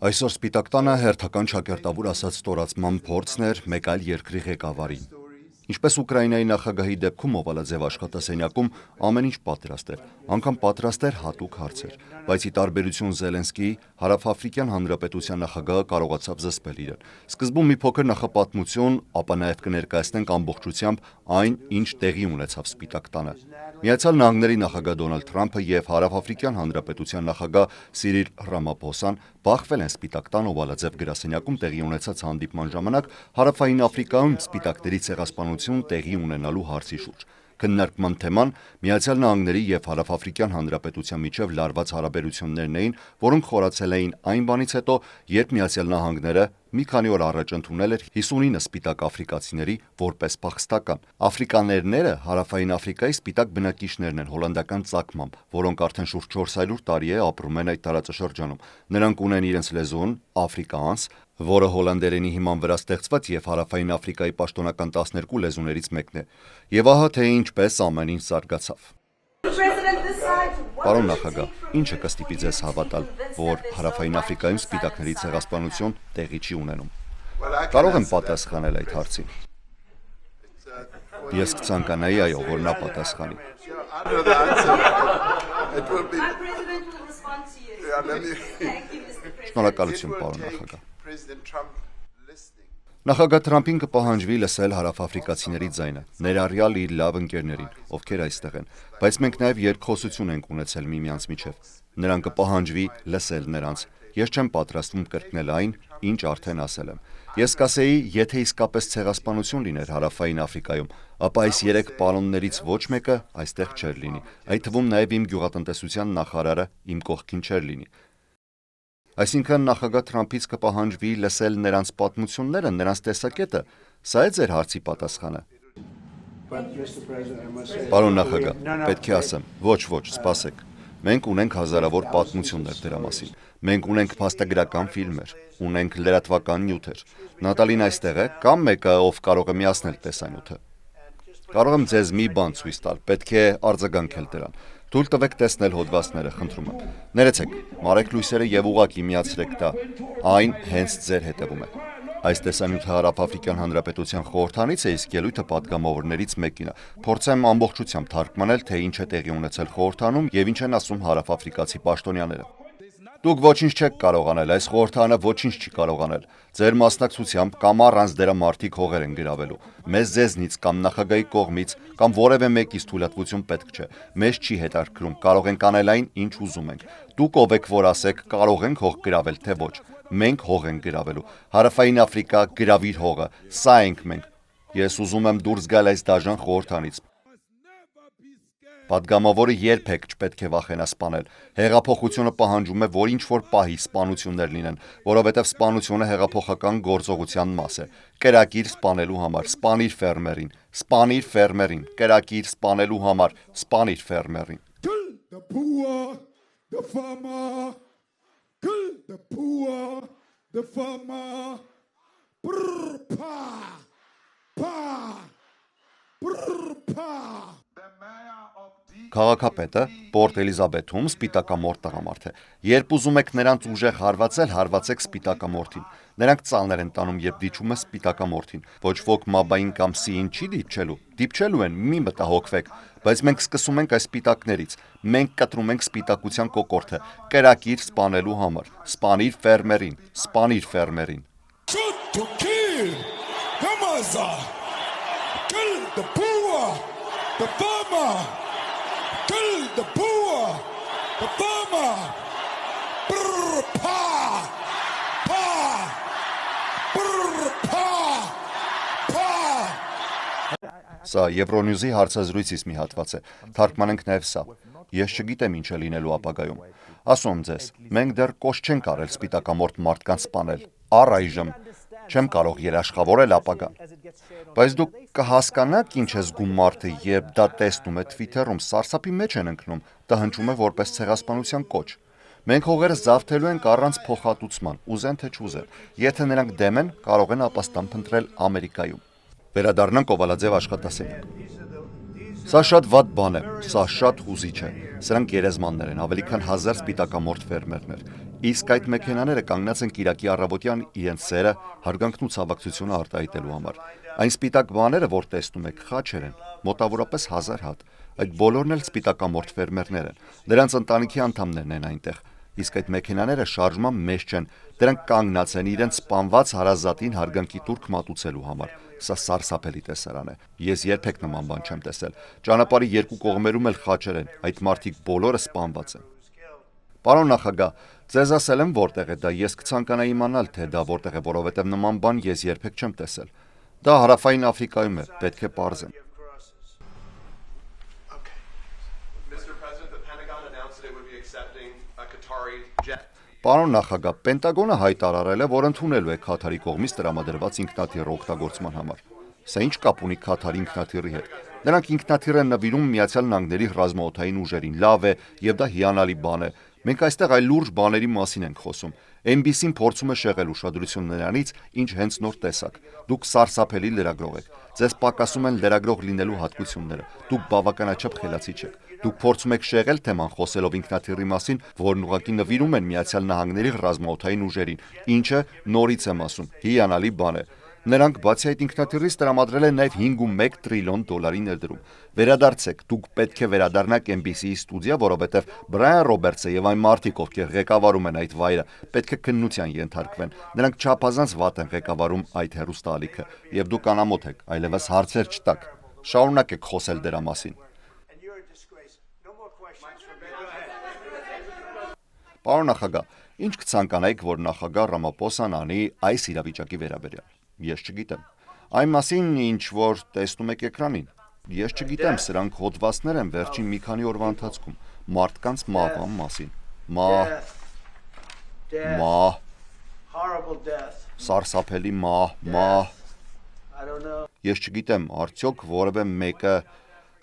Այսօր Սպիտակ տանը հերթական ճակերտավոր ասած ստորացման փորձն էր մեկ այլ երկրի ղեկավարի։ Ինչպես Ուկրաինայի նախագահի դեպքում Օվալաձև աշխատասենյակում ամեն ինչ պատրաստ էր, անգամ պատրաստ էր հատուկ հարցեր, բայց ի տարբերություն Զելենսկիի, Հարավաֆրիկյան Հանրապետության նախագահը կարողացավ զսպել իրեն։ Սկզբում մի փոքր նախապատմություն, ապա նաև կներկայացնենք ամբողջությամբ այն, ինչ տեղի ունեցավ Սպիտակ տանը։ Միացյալ Նահանգների նախագահ Դոնալդ Թրամփը եւ Հարավաֆրիկյան Հանրապետության նախագահ Սիրիլ Ռամապոսան բախվել են Սպիտակ տան Օվալաձև գրասենյակում տեղի ունեցած հանդիպման ժամանակ Հարավային Աֆրիկայում սպիտակների ցեղասպանություն տեղի ունենալու հարցի շուրջ։ Քննարկման թեման Միացյալ Նահանգների եւ Հարավաֆրիկյան Հանրապետության միջև լարված հարաբերություններն էին, որոնք խորացել էին այն բանից հետո, երբ Միացյալ Նահանգները մի քանի օր առաջ ընդունել էր 59 սպիտակ աֆրիկացիների որպես փախստական։ Աֆրիկաներները Հարավային Աֆրիկայի սպիտակ բնակիչներն են հոլանդական ծագմամբ, որոնք արդեն շուրջ 400 տարի է ապրում են այդ տարածաշրջանում։ Նրանք ունեն իրենց լեզուն, աֆրիկաանս, որը հոլանդերենի հիման վրա ստեղծված եւ Հարավային Աֆրիկայի պաշտոնական 12 լեզուներից մեկն է։ Եվ ահա թե ինչպես ամեն ինչ զարգացավ։ Պարոն նախագահ, ինչը կստիպի ձեզ հավատալ, որ Հարավային Աֆրիկայում սպիտակների ցեղասպանություն տեղի չի ունենում։ Կարող եմ պատասխանել այդ հարցին։ Ես կցանկանայի, այո, որ նա պատասխանի։ Շնորհակալություն, պարոն նախագահ։ Նախագահ Թրամփին կպահանջվի լսել հարավաֆրիկացիների ձայնը, ներառյալ իր լավ ընկերներին, ովքեր այստեղ են, բայց մենք նաև երկխոսություն ենք ունեցել միմյանց միջև։ Նրան կպահանջվի լսել նրանց։ Ես չեմ պատրաստվում կրկնել այն, ինչ արդեն ասել եմ։ Ես կասեի, եթե իսկապես ցեղասպանություն լիներ Հարավային Աֆրիկայում, ապա այս 3 պարոններից ոչ մեկը այստեղ չէր լինի, այդ թվում նաև իմ գյուղատնտեսության նախարարը իմ կողքին չէր լինի։ Այսինքն նախագահ Թրամփից կպահանջվի լսել նրանց պատմությունները, նրանց տեսակետը, սա է ձեր հարցի պատասխանը։ Պարոն նախագահ, պետք է ասեմ, ոչ, սպասեք։ Մենք ունենք հազարավոր պատմություններ դրա մասին։ Մենք ունենք փաստագրական ֆիլմեր, ունենք լրատվական նյութեր։ Նատալին այստեղ է, կամ մեկը, ով կարող է միացնել տեսանյութը։ Կարող եմ ձեզ մի բան ցույց տալ, պետք է արձագանքել դրան։ Թույլ տվեք տեսնել հոդվածները, խնդրում եմ։ Ներեցեք, մարեք լույսերը եւ ուղղակի միացրեք դա։ Այն հենց ձեր հետևում է։ Այս տեսանյութը Հարավաֆրիկյան Հանրապետության խորհրդանից է, իսկ ելույթը պատգամավորներից մեկին է։ Փորձեմ ամբողջությամբ թարգմանել, թե ինչ է տեղի ունեցել խորհրդանում եւ ինչ են ասում հարավաֆրիկացի պաշտոնյաները։ Դուք ոչինչ չեք կարող անել, այս խորհրդանը ոչինչ չի կարող անել։ Ձեր մասնակցությամբ կամ առանց դրա մարդիկ հողեր են գրավելու։ Մեզ ձեզնից կամ նախագահի կողմից կամ որևէ մեկից թույլատվություն պետք չէ։ Մեզ չի հետաքրքրում, կարող ենք անել այն, ինչ ուզում ենք։ Դուք ով եք, որ ասեք, կարող ենք հող գրավել, թե ոչ։ Մենք հող ենք գրավելու։ Հարավային Աֆրիկա գրավիր հողը։ Սա ենք մենք։ Ես ուզում եմ դուրս գալ այս դաժան խորհրդանից։ Պատգամավորը երբեք չպետք է վախենա սպանել։ Հեղափոխությունը պահանջում է, որ ինչ-որ պահի սպանություններ լինեն, որովհետև սպանությունը հեղափոխական գործողության մաս է։ Կրակիր սպանելու համար, սպանիր ֆերմերին, սպանիր ֆերմերին, կրակիր սպանելու համար, սպանիր ֆերմերին։ Քաղաքապետը Պորտ Էլիզաբեթում սպիտակամորթ տղամարդ է։ Երբ ուզում եք նրանց ուժեղ հարվածել, հարվածեք սպիտակամորթին։ Նրանք ծանր են տանում, երբ դիպչում է սպիտակամորթին։ Ոչ ոք մաբային կամ սիին չի դիպչելու։ Դիպչելու են, մի մտահոգվեք։ Բայց մենք սկսում ենք այս սպիտակներից։ Մենք կտրում ենք սպիտակության կոկորդը։ Կրակիր սպանելու համար։ Սպանիր ֆերմերին, սպանիր ֆերմերին։ Kill the poor, the farmer. Brr, pa, pa, brr, pa, pa. Սա Եվրոնյուզի հարցազրույցից մի հատված է։ Թարգմանենք նաև սա։ Ես չգիտեմ ինչ է լինելու ապագայում։ Ասում ձեզ, մենք դեռ կոշ չենք արել սպիտակամորթ մարդկանց սպանել։ Առայժմ չեմ կարող երաշխավորել ապագան։ Բայց դուք կհասկանաք ինչ է զգում մարդը, երբ դա տեսնում է Twitter-ում, սարսափի մեջ են ընկնում, դա հնչում է որպես ցեղասպանության կոչ։ Մենք հողերը զավթելու ենք առանց փոխհատուցման, ուզեն թե չուզեն։ Եթե նրանք դեմ են, կարող են ապաստան փնտրել Ամերիկայում։ Վերադառնանք Օվալաձև աշխատասենյակ։ Սա շատ վատ բան է, սա շատ հուզիչ է։ Սրանք գերեզմաններ են, ավելի քան 1000 սպիտակամորթ ֆերմերներ։ Իսկ այդ մեքենաները կանգնած են Կիրակի առավոտյան իրենց սերը, հարգանքն ու ցավակցությունը արտահայտելու համար։ Այն սպիտակ բաները, որ տեսնում եք, խաչեր են, մոտավորապես 1000 հատ։ Այդ բոլորն էլ սպիտակամորթ ֆերմերներ են։ Նրանց ընտանիքի անդամներն են այնտեղ։ Իսկ այդ մեքենաները շարժման մեջ չեն, դրանք կանգնած են իրենց սպանված հարազատին հարգանքի տուրք մատուցելու համար։ Սա սարսափելի տեսարան է։ Ես երբեք նման բան չեմ տեսել։ Ճանապարհի երկու կողմերում էլ խաչեր են, այդ մարդիկ բոլորը սպանված են։ Պարոն նախագահ, ձեզ ասել եմ որտեղ է դա, ես կցանկանայի իմանալ, թե դա որտեղ է, որովհետև նման բան ես երբեք չեմ տեսել։ Դա Հարավային Աֆրիկայում է, պետք է պարզեմ։ Պարոն նախագահ, Պենտագոնը հայտարարել է, որ ընդունելու է Քաթարի կողմից տրամադրված ինքնաթիռ օգտագործման համար։ Սա ինչ կապ ունի Քաթարի ինքնաթիռի հետ։ Նրանք ինքնաթիռ են նվիրում Միացյալ Նահանգների ռազմաօդային ուժերին, լավ է, եւ դա հիանալի բան է։ Մենք այստեղ այլ լուրջ բաների մասին ենք խոսում։ NBC-ն փորձում է շեղել ուշադրություն նրանից, ինչ հենց նոր տեսակ։ Դուք սարսափելի լրագրող եք։ Ձեզ պակասում են լրագրող լինելու հատկությունները։ Դուք բավականաչափ խելացի չեք։ Դուք փորձում եք շեղել թեման խոսելով ինքնաթիռի մասին, որն ուղղակի նվիրում են Միացյալ Նահանգների ռազմաօդային ուժերին, ինչը նորից եմ ասում, հիանալի բան է։ Նրանք բացի այդ ինքնաթիռից տրամադրել են նաև 5.1 տրիլիոն դոլարի ներդրում։ Վերադարձեք, դուք պետք է վերադառնաք NBC-ի ստուդիա, որովհետև Բրայան Ռոբերտսը եւ այն մարդիկ, ովքեր ղեկավարում են այդ վայրը, պետք է քննության ենթարկվեն։ Նրանք չափազանց վատ են ղեկավարում այդ հեռուստաալիքը, եւ դուք անամոթ եք, այլևս հարցեր չտաք։ Շարունակեք խոսել դրա մասին։ Պարոն նախագահ, ինչ կցանկանայիք, որ նախագահ Ռամապոսան անի այս իրավիճակի վերաբերյալ։ Ես չգիտեմ։ Այն մասին, ինչ որ տեսնում եք էկրանին։ Ես չգիտեմ, սրանք հոդվածներ են վերջին մի քանի օրվա ընթացքում մարդկանց մահվան մասին։ Սարսափելի մահ։ Ես չգիտեմ, արդյոք որևէ մեկը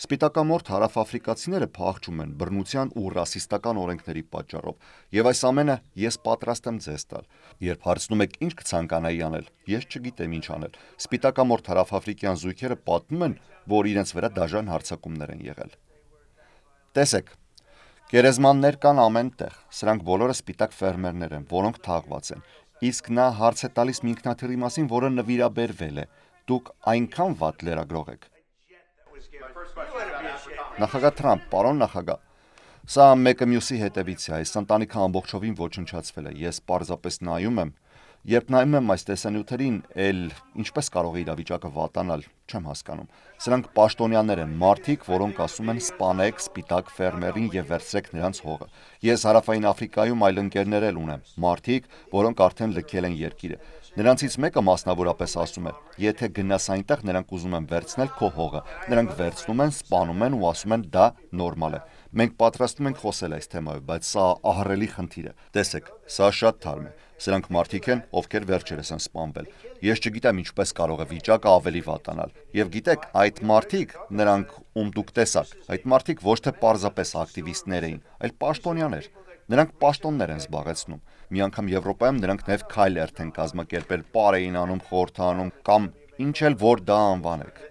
Սպիտակամորթ հարավաֆրիկացիները փախչում են բռնության ու ռասիստական օրենքների պատճառով, եւ այս ամենը ես պատրաստ եմ ձեզ տալ։ Երբ հարցնում եք ինչ կցանկանայի անել, ես չգիտեմ ինչ անել։ Սպիտակամորթ հարավաֆրիկյան զույգերը պատմում են, որ իրենց վրա դաժան հարձակումներ են եղել։ Տեսեք, գերեզմաններ կան ամեն տեղ, սրանք բոլորը սպիտակ ֆերմերներ են, որոնք թաղված են։ Իսկ նա հարց է տալիս մի ինքնաթիռի մասին, որը նվիրաբերվել է։ Դուք այնքան վատ լրագրող եք։ Նախագահ Թրամփ, պարոն նախագահ, սա մեկը մյուսի հետևից է, այս ընտանիքը ամբողջովին ոչնչացվել է, ես պարզապես նայում եմ, երբ նայում եմ այս տեսանյութերին, ինչպես կարող է իրավիճակը վատանալ, չեմ հասկանում, սրանք պաշտոնյաներ են, մարդիկ, որոնք ասում են սպանեք սպիտակ ֆերմերին եւ վերցրեք նրանց հողը, ես Հարավային Աֆրիկայում այլ ընկերներ էլ ունեմ, մարդիկ, որոնք արդեն լքել են երկիրը, նրանցից մեկը մասնավորապես ասում է, եթե գնաս այնտեղ, նրանք ուզում են վերցնել քո հողը, նրանք վերցնում են, սպանում են ու ասում են դա նորմալ է։ Մենք պատրաստվում ենք խոսել այս թեմայով, բայց սա ահռելի խնդիր է։ Տեսեք, սա շատ թարմ է։ Սրանք մարդիկ են, ովքեր վերջերս են սպանվել։ Ես չգիտեմ ինչպես կարող է վիճակը ավելի վատանալ։ Եվ գիտեք, այդ մարդիկ, նրանք ում դուք տեսաք, այդ մարդիկ ոչ թե պարզապես ակտիվիստներ էին, այլ պաշտոնյաներ։ Նրանք պաշտոններ են զբաղեցնում։ Մի անգամ Եվրոպայում նրանք նաև քայլերթ են կազմակերպել, պար էին անում, խորհրդանում կամ ինչ էլ որ դա անվանեք։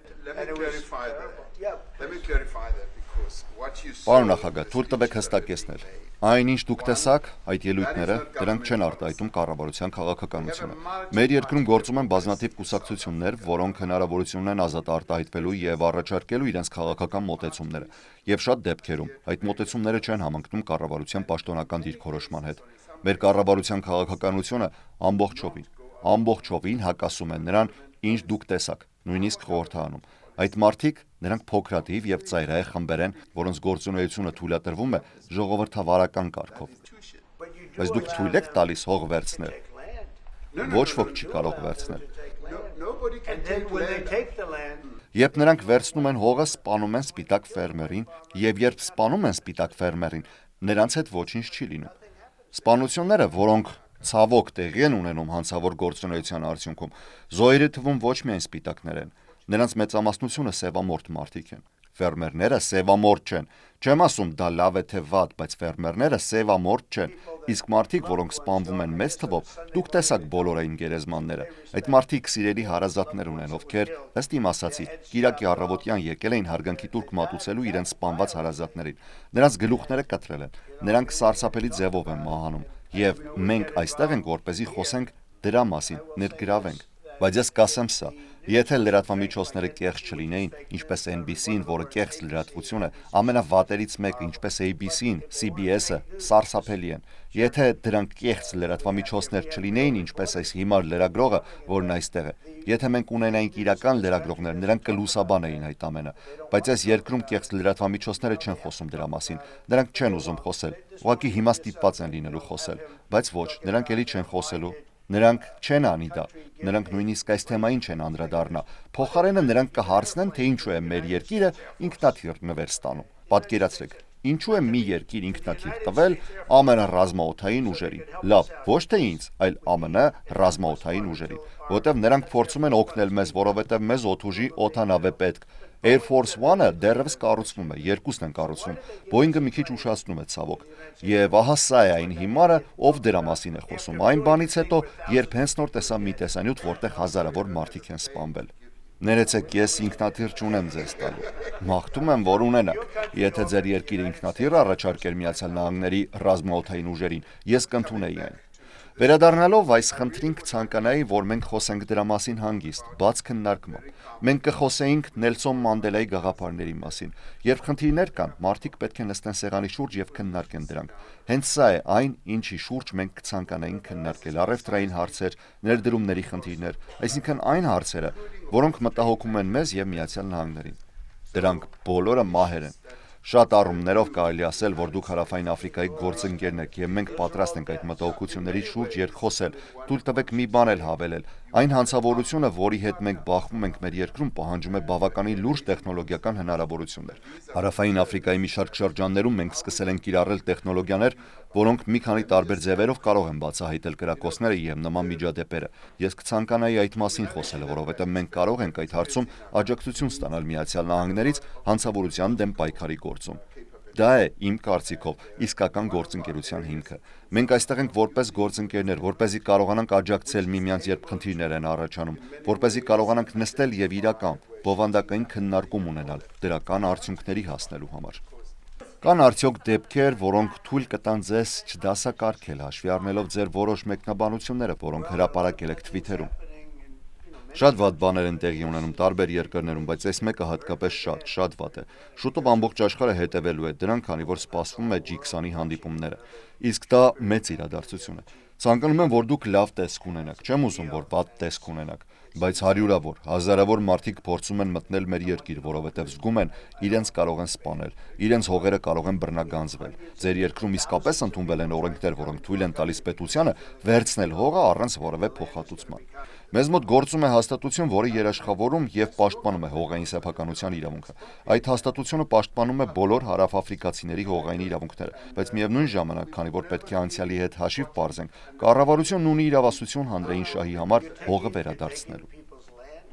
Պարոն նախագահ, թույլ տվեք հստակեցնել։ Այն ինչ դուք տեսաք, այդ ելույթները, դրանք չեն արտահայտում կառավարության քաղաքականությունը։ Մեր երկրում գործում են բազմաթիվ կուսակցություններ, որոնք հնարավորություն ունեն ազատ արտահայտվելու եւ առաջարկելու իրենց քաղաքական մոտեցումները։ Եվ շատ դեպքերում այդ մոտեցումները չեն համընկնում կառավարության պաշտոնական դիրքորոշման հետ։ Մեր կառավարության քաղաքականությունը ամբողջովին հակասում են նրան, ինչ դուք տեսաք, նույնիսկ խորհրդանում։ Այդ մարդիկ, նրանք փոքրաթիվ եւ ծայրահեղ խմբեր են, որոնց գործունեությունը թույլատրվում է ժողովրդավարական կարգով։ Բայց դուք թույլ եք տալիս հող վերցնել։ Ոչ ոք չի կարող վերցնել։ Երբ նրանք վերցնում են հողը, սպանում են սպիտակ ֆերմերին, եւ երբ սպանում են սպիտակ ֆերմերին, նրանց հետ ոչինչ չի լինում։ Սպանությունները, որոնք ցավոք տեղի են ունենում հանցավոր գործունեության արդյունքում, զոհերի թվում ոչ միայն սպիտակներ են, նրանց մեծամասնությունը սևամորթ մարդիկ են։ Ֆերմերները սևամորթ չեն։ Չեմ ասում դա լավ է թե վատ, բայց ֆերմերները սևամորթ չեն։ Իսկ մարդիկ, որոնք սպանվում են մեծ թվով, դուք տեսաք բոլորային գերեզմանները։ Այդ մարդիկ սիրելի հարազատներ ունեն, ովքեր, ըստ իմ ասացի, Կիրակի առավոտյան եկել էին հարգանքի տուրք մատուցելու իրենց սպանված հարազատներին։ Նրանց գլուխները կտրել են։ Նրանք սարսափելի ձևով են մահանում։ եւ մենք այստեղ ենք, որպեսզի խոսենք դրա մասին, ներգրավենք։ Բայց ես կասեմ սա. եթե լրատվամիջոցները կեղծ չլինեին, ինչպես NBC-ն, որը կեղծ լրատվություն է, ամենավատերից մեկը, ինչպես ABC-ն, CBS-ը, սարսափելի են։ Եթե դրանք կեղծ լրատվամիջոցներ չլինեին, ինչպես այս հիմար լրագրողը, որն այստեղ է, եթե մենք ունենայինք իրական լրագրողներ, նրանք կլուսաբանեին այդ ամենը։ Բայց այս երկրում կեղծ լրատվամիջոցները չեն խոսում դրա մասին։ Նրանք չեն ուզում խոսել։ Ուղղակի հիմա ստիպված են լինելու խոսել։ Բայց ոչ, նրանք էլի չեն խոսելու։ Նրանք չեն անի դա, նրանք նույնիսկ այս թեմային չեն անդրադառնա։ Փոխարենը նրանք կհարցնեն, թե ինչու է մեր երկիրը ինքնաթիռ նվեր ստանում։ Պատկերացրեք, ինչու է մի երկիր ինքնաթիռ տվել ԱՄՆ ռազմաօդային ուժերին։ Լավ, ոչ թե ինձ, այլ ԱՄՆ ռազմաօդային ուժերին, որտեղ նրանք փորձում են օգնել մեզ, որովհետև մեզ օդուժի օդանավ է պետք։ Air Force One-ը դեռևս կառուցվում է, երկուսն են կառուցվում։ Boeing-ը մի քիչ ուշացնում է ցավոք։ Եվ ահա սա է այն հիմարը, ով դրա մասին է խոսում։ Այն բանից հետո, երբ հենց նոր տեսա մի տեսանյութ, որտեղ հազարավոր մարդիկ են սպանվել։ Ներեցեք, ես ինքնաթիռ չունեմ ձեզ տալու։ Մաղթում եմ, որ ունենաք։ Եթե ձեր երկիրը ինքնաթիռ առաջարկեր Միացյալ Նահանգների ռազմաօդային ուժերին, ես կընդունեի այն։ Վերադառնալով այս խնդրին կցանկանայի, որ մենք խոսենք դրա մասին հանգիստ, բաց քննարկմամբ։ Մենք կխոսեինք Նելսոն Մանդելայի գաղափարների մասին։ Երբ խնդիրներ կան, մարդիկ պետք է նստեն սեղանի շուրջ եւ քննարկեն դրանք։ Հենց սա է այն, ինչի շուրջ մենք կցանկանայինք քննարկել առևտրային հարցեր, ներդրումների խնդիրներ, այսինքն այն հարցերը, որոնք մտահոգում են մեզ եւ Միացյալ Նահանգներին։ Դրանք բոլորը մահեր են։ Շատ առումներով կարելի ասել, որ դուք Հարավային Աֆրիկայի գործընկերն եք եւ մենք պատրաստ ենք այդ մտահոգությունների շուրջ երկխոսել։ Թույլ տվեք մի բան էլ հավելել։ Այն հանցավորությունը, որի հետ մենք բախվում ենք մեր երկրում, պահանջում է բավականին լուրջ տեխնոլոգիական հնարավորություններ։ Հարավային Աֆրիկայի մի շարք շրջաններում մենք սկսել ենք կիրառել տեխնոլոգիաներ, որոնք մի քանի տարբեր ձևերով կարող են բացահայտել կրակոցները եւ նման միջադեպերը։ Ես կցանկանայի այդ մասին խոսել, որովհետեւ մենք կարող ենք այդ հարցում աջակցություն ստանալ Միացյալ Նահանգներից հանցավորության դեմ պայքարի գործում։ Դա է իմ կարծիքով իսկական գործընկերության հիմքը։ Մենք այստեղ ենք որպես գործընկերներ, որպեսզի կարողանանք աջակցել միմյանց, երբ խնդիրներ են առաջանում, որպեսզի կարողանանք նստել եւ իրական, բովանդակային քննարկում ունենալ դրական արդյունքների հասնելու համար։ Կան արդյոք դեպքեր, որոնք թույլ կտան ձեզ չդասակարգել, հաշվի առնելով ձեր որոշ մեկնաբանությունները, որոնք հրապարակել եք Twitter-ում։ Շատ վատ բաներ են տեղի ունենում տարբեր երկրներում, բայց այս մեկը հատկապես շատ վատ է։ Շուտով ամբողջ աշխարհը հետևելու է դրան, քանի որ սպասվում է G20-ի հանդիպումները։ Իսկ դա մեծ իրադարձություն է։ Ցանկանում եմ, որ դուք լավ տեսք ունենաք, չեմ ուզում, որ վատ տեսք ունենաք, բայց հարյուրավոր, հազարավոր մարդիկ փորձում են մտնել մեր երկիր, որովհետև զգում են իրենց կարող են սպանել, իրենց հողերը կարող են բռնագանձվել։ Ձեր երկրում իսկապես ընդունվել են օրենքներ, որոնք թույլ են տալիս պետությանը վերցնել հողը առանց որևէ փոխհատուցման։ Մեզ մոտ գործում է հաստատություն, որը երաշխավորում եւ պաշտպանում է հողային սեփականության իրավունքը։ Այդ հաստատությունը պաշտպանում է բոլոր հարավաֆրիկացիների հողային իրավունքները, բայց միևնույն ժամանակ, քանի որ պետք է անցյալի հետ հաշիվ պարզենք, կառավարությունն ունի իրավասություն հանրային շահի համար հողը վերադարձնելու։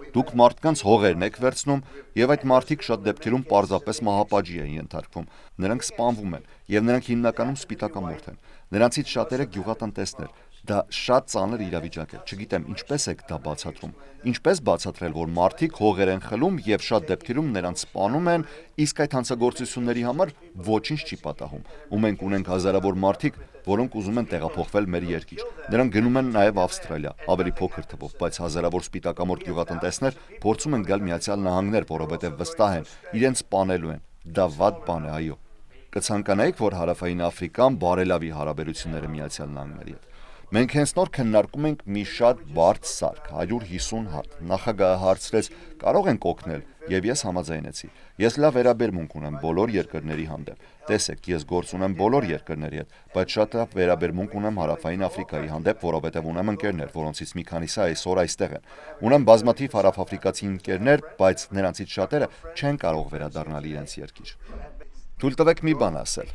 Դուք մարդկանց հողերն եք վերցնում եւ այդ մարդիկ շատ դեպքերում պարզապես մահապատժի են ենթարկվում։ Նրանք սպանվում են եւ նրանք հիմնականում սպիտակամորթ են։ Նրանցից շատերը գյուղատնտեսներ։ Դա շատ ծանր իրավիճակ է, չգիտեմ ինչպես եք դա բացատրում, ինչպես բացատրել, որ մարդիկ հողեր են խլում եւ շատ դեպքերում նրանց սպանում են, իսկ այդ հանցագործությունների համար ոչինչ չի պատահում, ու մենք ունենք հազարավոր մարդիկ, որոնք ուզում են տեղափոխվել մեր երկիր։ Նրանք գնում են նաեւ Ավստրալիա, ավելի փոքր թվով, բայց հազարավոր սպիտակամորթ գյուղատնտեսներ փորձում են գալ Միացյալ Նահանգներ, որովհետեւ վստահ են, իրենց սպանելու են։ Դա վատ բան է, այո։ Կցանկանայիք, որ Հարավային Աֆրիկան բարելավի հարաբերությունները Միացյալ Նահանգների հետ։ Մենք հենց նոր քննարկում ենք մի շատ բարդ սարք, 150 հատ։ Նախագահը հարցրեց, կարող ենք օգնել, եւ ես համաձայնեցի։ Ես լավ վերաբերմունք ունեմ բոլոր երկրների հանդեպ։ Տեսեք, ես գործ ունեմ բոլոր երկրների հետ, բայց շատ լավ վերաբերմունք ունեմ Հարավային Աֆրիկայի հանդեպ, որովհետեւ ունեմ ընկերներ, որոնցից մի քանիսը այսօր այստեղ են։ Ունեմ բազմաթիվ հարավաֆրիկացի ընկերներ, բայց նրանցից շատերը չեն կարող վերադառնալ իրենց երկիր։ Թույլ տվեք մի բան ասել։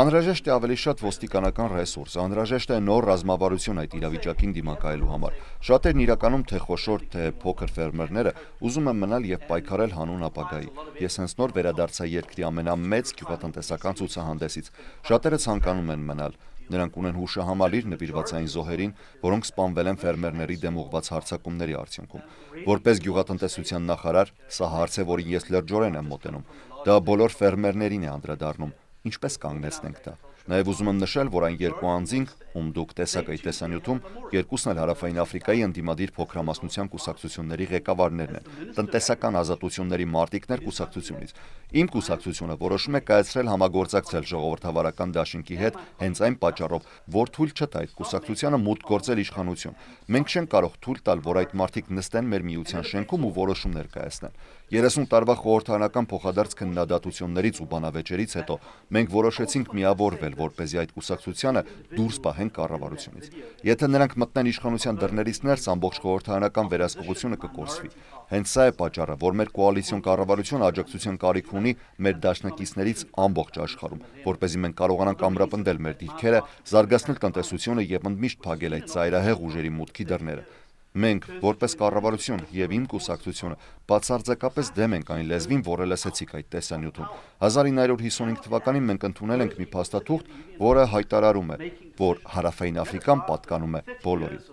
Անհրաժեշտ է ավելի շատ ոստիկանական ռեսուրս, անհրաժեշտ է նոր ռազմավարություն այդ իրավիճակին դիմակայելու համար։ Շատերն իրականում թե խոշոր, թե փոքր ֆերմերները ուզում են մնալ եւ պայքարել հանուն ապագայի։ Ես հենց նոր վերադարձա երկրի ամենամեծ գյուղատնտեսական ցուցահանդեսից։ Շատերը ցանկանում են մնալ։ Նրանք ունեն հուշահամալիր նվիրված այն զոհերին, որոնք սպանվել են ֆերմերների դեմ ուղղված հարձակումների արդյունքում։ Որպես գյուղատնտեսության նախարար, սա հարց է, որին ես լրջորեն եմ մոտենում։ Դա բոլոր ֆերմերներին է անդրադառնում։ Ինչպես կանգնեցնենք դա։ Նաև ուզում եմ նշել, որ այն երկու անձինք, ում դուք տեսաք այդ տեսանյութում, երկուսն էլ Հարավային Աֆրիկայի ընդդիմադիր փոքրամասնության կուսակցությունների ղեկավարներն են, տնտեսական ազատությունների մարտիկներ կուսակցությունից։ Իմ կուսակցությունը որոշում է կայացրել համագործակցել ժողովրդավարական դաշինքի հետ հենց այն պատճառով, որ թույլ չտա այդ կուսակցությանը մուտք գործել իշխանություն։ Մենք չենք կարող թույլ տալ, որ այդ մարդիկ նստեն մեր միության շենքում ու որոշումներ կայացնեն։ 30 տարվա խորհրդարանական փոխադարձ քննադատություններից ու բանավեճերից հետո մենք որոշեցինք միավորվել, որպեսզի այդ կուսակցությանը դուրս պահեն կառավարությունից։ Եթե նրանք մտնեն իշխանության դռներից ներս, ամբողջ խորհրդարանական վերահսկողությունը կկորսվի։ Հենց սա է պատճառը, որ մեր կոալիցիոն կառավարությունը աջակցության կարիք ունի մեր դաշնակիցներից ամբողջ աշխարհում, որպեսզի մենք կարողանանք ամրապնդել մեր դիրքերը, զարգացնել տնտեսությունը եւ ընդմիշտ փակել այդ ծայրահեղ ուժերի մուտքի դռները։ Մենք, որպես կառավարություն եւ իմ կուսակցությունը, բացարձակապես դեմ ենք այն լեզվին, որը լսեցիք այդ տեսանյութում։ 1955 թվականին մենք ընդունել ենք մի փաստաթուղթ, որը հայտարարում է, որ Հարավային Աֆրիկան պատկանում է բոլորին։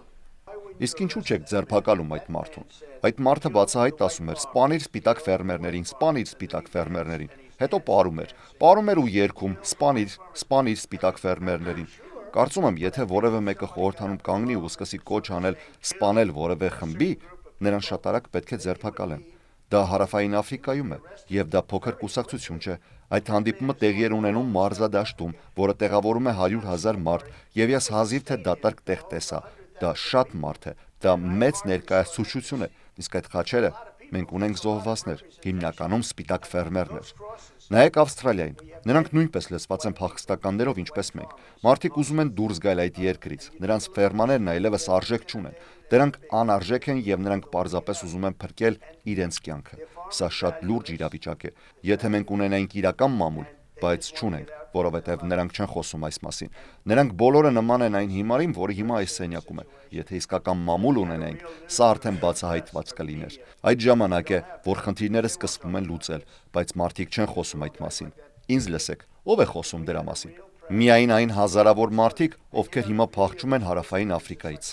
Իսկ ինչու՞ չեք ձերբակալում այդ մարդուն։ Այդ մարդը բացահայտ ասում էր. «Սպանիր սպիտակ ֆերմերներին, սպանիր սպիտակ ֆերմերներին»։ Հետո պարում էր ու երգում. «Սպանիր սպիտակ ֆերմերներին»։ Կարծում եմ, եթե որևէ մեկը խորհրդանում կանգնի ու սկսի կոչ անել սպանել որևէ խմբի, նրան շատ արագ պետք է ձերբակալեն։ Դա Հարավային Աֆրիկայում է, եւ դա փոքր կուսակցություն չէ։ Այդ հանդիպումը տեղի էր ունենում մարզադաշտում, որը տեղավորում է 100,000 մարդ, եւ ես հազիվ թե դատարկ տեղ տեսա։ Դա շատ մարդ է, դա մեծ ներկայացուցչություն է, իսկ այդ խաչերը մենք ունենք զոհվածներ, հիմնականում սպիտակ ֆերմերներ։ Նայեք Ավստրալիային, նրանք նույնպես լեցված են փախստականներով, ինչպես մենք։ Մարդիկ ուզում են դուրս գալ այդ երկրից, նրանց ֆերմաներն այլևս արժեք չունեն։ Դրանք անարժեք են եւ նրանք պարզապես ուզում են փրկել իրենց կյանքը։ Սա շատ լուրջ իրավիճակ է։ Եթե մենք ունենայինք իրական մամուլ, բայց չունենք, որովհետև նրանք չեն խոսում այս մասին։ Նրանք բոլորը նման են այն հիմարին, որը հիմա այս սենյակում է։ Եթե իսկական մամուլ ունենայինք, սա արդեն բացահայտված կլիներ։ Այդ ժամանակ է, որ խնդիրները սկսվում են լուծել, բայց մարդիկ չեն խոսում այդ մասին։ Ինձ լսեք, ով է խոսում դրա մասին։ Միայն այն հազարավոր մարդիկ, ովքեր հիմա փախչում են Հարավային Աֆրիկայից։